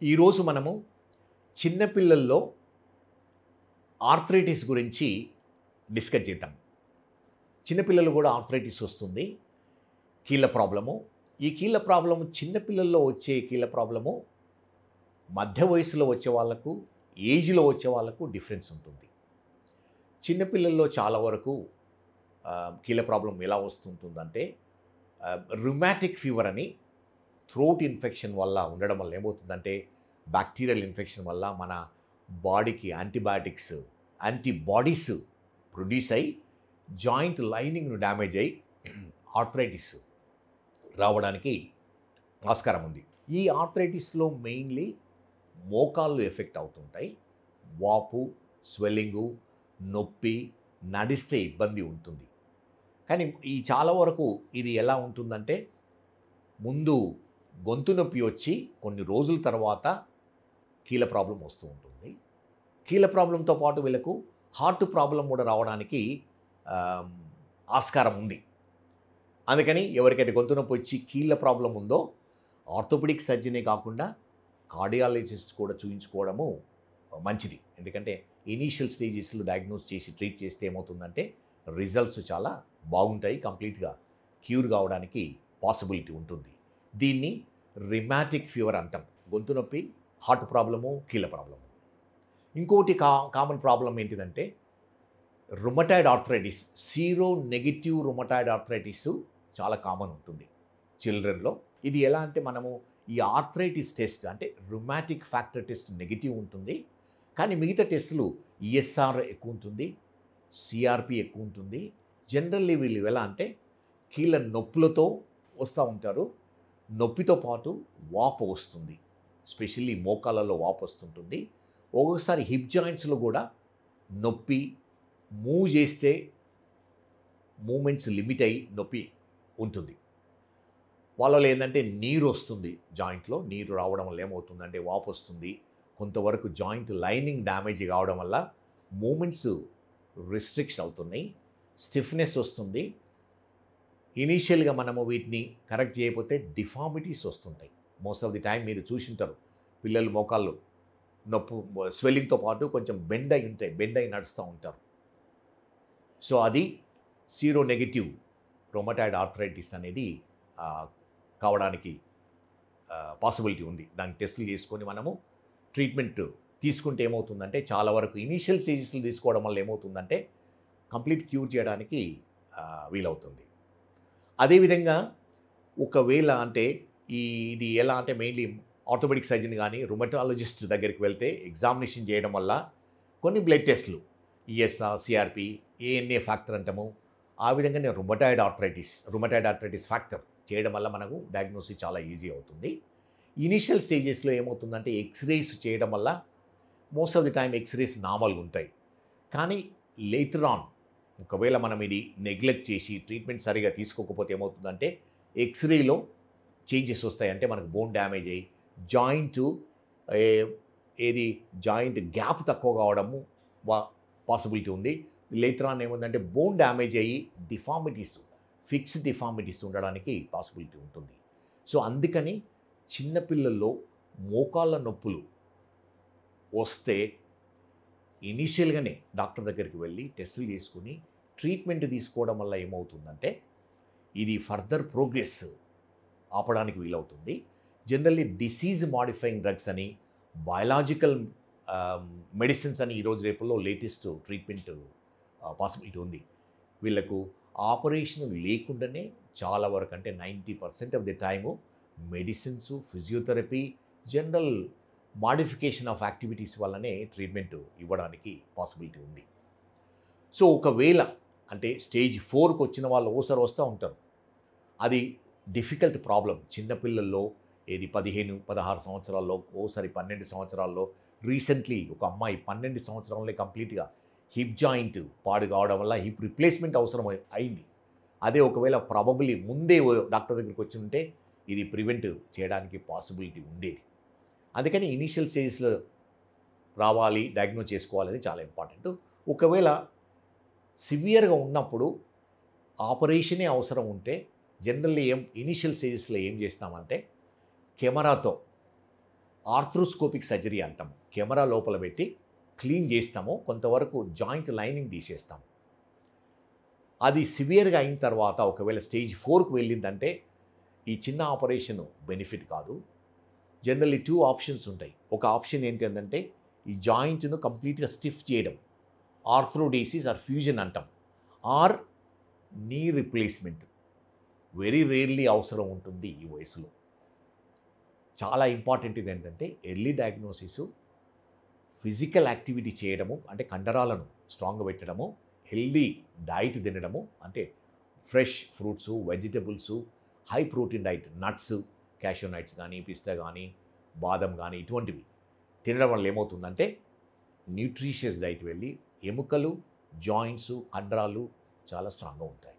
ఈరోజు మనము చిన్నపిల్లల్లో ఆర్థరైటిస్ గురించి డిస్కస్ చేద్దాం. చిన్నపిల్లలు కూడా ఆర్థరైటిస్ వస్తుంది, కీళ్ళ ప్రాబ్లము. ఈ కీళ్ళ ప్రాబ్లము చిన్నపిల్లల్లో వచ్చే కీళ్ళ ప్రాబ్లము మధ్య వయసులో వచ్చే వాళ్ళకు, ఏజ్లో వచ్చే వాళ్ళకు డిఫరెన్స్ ఉంటుంది. చిన్నపిల్లల్లో చాలా వరకు కీళ్ళ ప్రాబ్లం ఎలా వస్తుంటుందంటే రుమాటిక్ ఫీవర్ అని థ్రోట్ ఇన్ఫెక్షన్ వల్ల ఉండడం వల్ల ఏమవుతుందంటే బ్యాక్టీరియల్ ఇన్ఫెక్షన్ వల్ల మన బాడీకి యాంటీబాడీస్ ప్రొడ్యూస్ అయ్యి జాయింట్ లైనింగ్ను డ్యామేజ్ అయ్యి ఆర్థరైటిస్ రావడానికి ఆస్కారం ఉంది. ఈ ఆర్థరైటిస్లో మెయిన్లీ మోకాళ్ళు ఎఫెక్ట్ అవుతుంటాయి. వాపు, స్వెల్లింగు, నొప్పి, నడిస్తే ఇబ్బంది ఉంటుంది. కానీ ఈ చాలా వరకు ఇది ఎలా ఉంటుందంటే ముందు గొంతు నొప్పి వచ్చి కొన్ని రోజుల తర్వాత కీళ్ళ ప్రాబ్లం వస్తూ ఉంటుంది. కీళ్ళ ప్రాబ్లంతో పాటు వీళ్ళకు హార్ట్ ప్రాబ్లం కూడా రావడానికి ఆస్కారం ఉంది. అందుకని ఎవరికైతే గొంతు నొప్పి వచ్చి కీళ్ళ ప్రాబ్లం ఉందో ఆర్థోపెడిక్ సర్జనే కాకుండా కార్డియాలజిస్ట్ కూడా చూయించుకోవడము మంచిది. ఎందుకంటే ఇనీషియల్ స్టేజెస్లో డయాగ్నోస్ చేసి ట్రీట్ చేస్తే ఏమవుతుందంటే రిజల్ట్స్ చాలా బాగుంటాయి, కంప్లీట్గా క్యూర్ కావడానికి పాసిబిలిటీ ఉంటుంది. దీన్ని రిమాటిక్ ఫీవర్ అంటాం. గొంతు నొప్పి, హార్ట్ ప్రాబ్లము, కీళ్ళ ప్రాబ్లము. ఇంకోటి కామన్ ప్రాబ్లం ఏంటిదంటే rheumatoid arthritis, sero negative rheumatoid arthritis చాలా కామన్ ఉంటుంది చిల్డ్రన్లో. ఇది ఎలా అంటే మనము ఈ ఆర్థరైటిస్ టెస్ట్ అంటే రుమాటిక్ ఫ్యాక్టర్ టెస్ట్ నెగిటివ్ ఉంటుంది, కానీ మిగతా టెస్టులు ఈఎస్ఆర్ ఎక్కువ ఉంటుంది, సిఆర్పి ఎక్కువ ఉంటుంది. జనరల్లీ వీళ్ళు ఎలా అంటే కీళ్ళ నొప్పులతో వస్తూ ఉంటారు, నొప్పితో పాటు వాపు వస్తుంది, స్పెషల్లీ మోకాళ్ళలో వాపు వస్తుంటుంది. ఒక్కొక్కసారి హిప్ జాయింట్స్లో కూడా నొప్పి, మూవ్ చేస్తే మూమెంట్స్ లిమిట్ అయ్యి నొప్పి ఉంటుంది. వాళ్ళలో ఏంటంటే నీరు వస్తుంది, జాయింట్లో నీరు రావడం వల్ల ఏమవుతుందంటే వాపు వస్తుంది. కొంతవరకు జాయింట్ లైనింగ్ డ్యామేజ్ కావడం వల్ల మూమెంట్స్ రిస్ట్రిక్షన్ అవుతున్నాయి, స్టిఫ్నెస్ వస్తుంది. ఇనీషియల్గా మనము వీటిని కరెక్ట్ చేయకపోతే డిఫార్మిటీస్ వస్తుంటాయి. మోస్ట్ ఆఫ్ ది టైం మీరు చూసింటారు, పిల్లలు మోకాళ్ళు నొప్పి స్వెల్లింగ్తో పాటు కొంచెం బెండ్ అయి నడుస్తూ ఉంటారు. సో అది సీరో నెగిటివ్ రొమటాయిడ్ ఆర్థరైటిస్ అనేది కావడానికి పాసిబిలిటీ ఉంది. దానికి టెస్టులు చేసుకొని మనము ట్రీట్మెంట్ తీసుకుంటే ఏమవుతుందంటే చాలా వరకు ఇనీషియల్ స్టేజెస్లో తీసుకోవడం వల్ల ఏమవుతుందంటే కంప్లీట్ క్యూర్ చేయడానికి వీలవుతుంది. అదేవిధంగా ఒకవేళ అంటే ఇది ఎలా అంటే మెయిన్లీ ఆర్థోపెడిక్ సర్జన్ కానీ రుమటాలజిస్ట్ దగ్గరికి వెళ్తే ఎగ్జామినేషన్ చేయడం వల్ల కొన్ని బ్లడ్ టెస్టులు ఈఎస్ఆర్, సిఆర్పి, ఏఎన్ఏ ఫ్యాక్టర్ అంటాము. ఆ విధంగానే రుమటాయిడ్ ఆర్థరైటిస్ ఫ్యాక్టర్ చేయడం వల్ల మనకు డయాగ్నోసిస్ చాలా ఈజీ అవుతుంది. ఇనీషియల్ స్టేజెస్లో ఏమవుతుందంటే ఎక్స్రేస్ చేయడం వల్ల most of the time X rays నార్మల్గా ఉంటాయి. కానీ లేటర్ ఆన్ ఒకవేళ మనం ఇది నెగ్లెక్ట్ చేసి ట్రీట్మెంట్ సరిగా తీసుకోకపోతే ఏమవుతుందంటే ఎక్స్రేలో చేంజెస్ వస్తాయి. అంటే మనకు బోన్ డ్యామేజ్ అయ్యి జాయింట్ గ్యాప్ తక్కువ కావడము పాసిబిలిటీ ఉంది. లేటర్ ఆన్ ఏముందంటే బోన్ డ్యామేజ్ అయ్యి ఫిక్స్డ్ డిఫార్మిటీస్ ఉండడానికి పాసిబిలిటీ ఉంటుంది. సో అందుకని చిన్నపిల్లల్లో మోకాళ్ళ నొప్పులు వస్తే ఇనీషియల్గానే డాక్టర్ దగ్గరికి వెళ్ళి టెస్టులు చేసుకుని ట్రీట్మెంట్ తీసుకోవడం వల్ల ఏమవుతుందంటే ఇది ఫర్దర్ ప్రోగ్రెస్ ఆపడానికి వీలవుతుంది. జనరల్లీ డిసీజ్ మాడిఫైయింగ్ డ్రగ్స్ అని, బయలాజికల్ మెడిసిన్స్ అని ఈరోజు రేపుల్లో లేటెస్ట్ ట్రీట్మెంట్ పాసిబిలిటీ ఉంది. వీళ్ళకు ఆపరేషన్ లేకుండానే చాలా వరకు అంటే 90% of the time medicines, physiotherapy, general modification of activities వల్లనే ట్రీట్మెంట్ ఇవ్వడానికి పాసిబిలిటీ ఉంది. సో ఒకవేళ అంటే స్టేజ్ 4కి వచ్చిన వాళ్ళు ఓసారి వస్తూ ఉంటారు. అది డిఫికల్ట్ ప్రాబ్లం చిన్నపిల్లల్లో. 15-16 సంవత్సరాల్లో, ఓసారి 12 సంవత్సరాల్లో. రీసెంట్లీ ఒక అమ్మాయి 12 సంవత్సరాలనే కంప్లీట్గా హిప్ జాయింట్ పాడు కావడం వల్ల హిప్ రిప్లేస్మెంట్ అవసరం అయింది. అదే ఒకవేళ ప్రాబబ్లీ ముందే డాక్టర్ దగ్గరికి వచ్చి ఉంటే ఇది ప్రివెంట్ చేయడానికి పాసిబిలిటీ ఉండేది. అందుకని ఇనీషియల్ స్టేజెస్లో రావాలి, డయాగ్నోస్ చేసుకోవాలని చాలా ఇంపార్టెంట్. ఒకవేళ సివియర్గా ఉన్నప్పుడు ఆపరేషనే అవసరం ఉంటే జనరల్లీ ఇనీషియల్ స్టేజెస్లో ఏం చేస్తామంటే కెమెరాతో ఆర్థ్రోస్కోపిక్ సర్జరీ అంటాము. కెమెరా లోపల పెట్టి క్లీన్ చేస్తాము, కొంతవరకు జాయింట్ లైనింగ్ తీసేస్తాము. అది సివియర్గా అయిన తర్వాత ఒకవేళ స్టేజ్ 4కు వెళ్ళిందంటే ఈ చిన్న ఆపరేషన్ బెనిఫిట్ కాదు. జనరల్లీ 2 ఆప్షన్స్ ఉంటాయి. ఒక ఆప్షన్ ఏంటంటే ఈ జాయింట్ను కంప్లీట్గా స్టిఫ్ చేయడం, ఆర్థ్రోడేసిస్ ఆర్ ఫ్యూజన్ అంటాం, or knee replacement. Very rarely అవసరం ఉంటుంది ఈ వయసులో. చాలా ఇంపార్టెంట్ ఇది ఏంటంటే ఎర్లీ డయాగ్నోసిస్, ఫిజికల్ యాక్టివిటీ చేయడము, అంటే కండరాలను స్ట్రాంగ్గా పెట్టడము, హెల్దీ డైట్ తినడము, అంటే fresh fruits, vegetables, high protein diet, nuts, cashew nuts కానీ, పిస్తా కానీ, బాదం కానీ, ఇటువంటివి తినడం వల్ల ఏమవుతుందంటే న్యూట్రిషియస్ డైట్ వెళ్ళి ఎముకలు, జాయింట్స్, కండరాలు చాలా స్ట్రాంగ్గా ఉంటాయి.